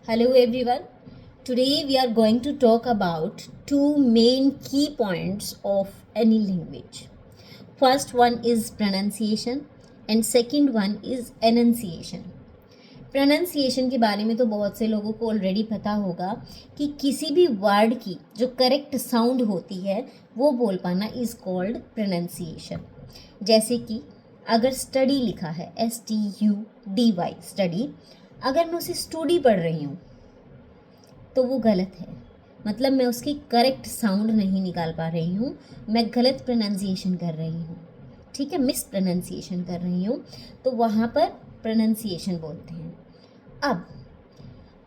Hello everyone. Today we are going to talk about two main key points of any language. First one is pronunciation and second one is enunciation. Pronunciation के बारे में तो बहुत से लोगों को already पता होगा कि किसी भी वर्ड की जो करेक्ट साउंड होती है वो बोल पाना इज़ कॉल्ड प्रोनाउंसिएशन। जैसे कि अगर स्टडी लिखा है STUDY स्टडी, अगर मैं उसे स्टूडी पढ़ रही हूँ तो वो गलत है, मतलब मैं उसकी करेक्ट साउंड नहीं निकाल पा रही हूँ, मैं गलत प्रोनाउंसिएशन कर रही हूँ, ठीक है, मिस प्रोनाउंसिएशन कर रही हूँ, तो वहाँ पर प्रोनाउंसिएशन बोलते हैं। अब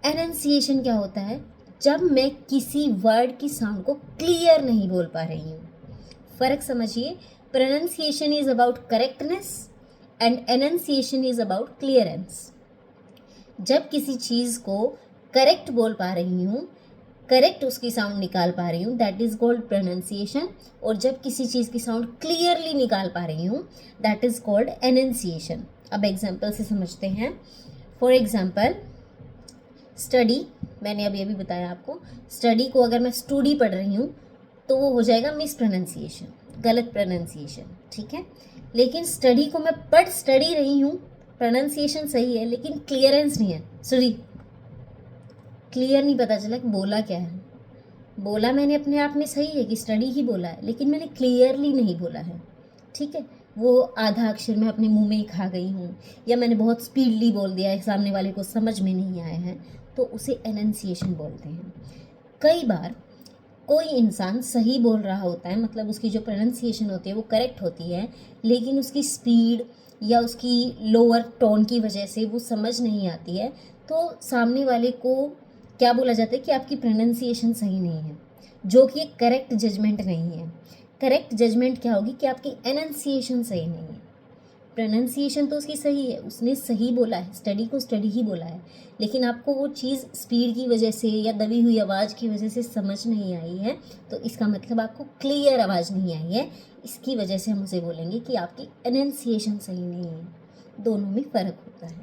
एनंसिएशन क्या होता है? जब मैं किसी वर्ड की साउंड को क्लियर नहीं बोल पा रही हूँ। फ़र्क समझिए, pronunciation is about correctness and enunciation is about clearance. जब किसी चीज़ को करेक्ट बोल पा रही हूँ, करेक्ट उसकी साउंड निकाल पा रही हूँ, दैट इज़ कॉल्ड प्रोनाउंसिएशन। और जब किसी चीज़ की साउंड क्लियरली निकाल पा रही हूँ, दैट इज़ कॉल्ड एनंसिएशन। अब एग्जाम्पल से समझते हैं। फॉर एग्जाम्पल स्टडी, मैंने अभी अभी बताया आपको, स्टडी को अगर मैं स्टूडी पढ़ रही हूँ तो वो हो जाएगा मिस प्रोनाउंसिएशन, गलत प्रोनाउंसिएशन, ठीक है। लेकिन स्टडी को मैं पढ़ स्टडी रही हूँ, प्रोनाउंसिएशन सही है लेकिन क्लियरेंस नहीं है। सॉरी, क्लियर नहीं पता चला कि बोला क्या है। बोला मैंने अपने आप में सही है कि स्टडी ही बोला है, लेकिन मैंने क्लियरली नहीं बोला है, ठीक है। वो आधा अक्षर मैं अपने मुंह में ही खा गई हूँ, या मैंने बहुत स्पीडली बोल दिया है, सामने वाले को समझ में नहीं आया है, तो उसे एनंसिएशन बोलते हैं। कई बार कोई इंसान सही बोल रहा होता है, मतलब उसकी जो प्रोनाउंसिएशन होती है वो करेक्ट होती है, लेकिन उसकी स्पीड या उसकी लोअर टोन की वजह से वो समझ नहीं आती है, तो सामने वाले को क्या बोला जाता है कि आपकी प्रोनाउंसिएशन सही नहीं है, जो कि एक करेक्ट जजमेंट नहीं है। करेक्ट जजमेंट क्या होगी कि आपकी एनंसिएशन सही नहीं है। प्रोनाउंसिएशन तो उसकी सही है, उसने सही बोला है, स्टडी को स्टडी ही बोला है, लेकिन आपको वो चीज़ स्पीड की वजह से या दबी हुई आवाज़ की वजह से समझ नहीं आई है, तो इसका मतलब आपको क्लियर आवाज़ नहीं आई है। इसकी वजह से हम उसे बोलेंगे कि आपकी एनंसिएशन सही नहीं है। दोनों में फ़र्क होता है।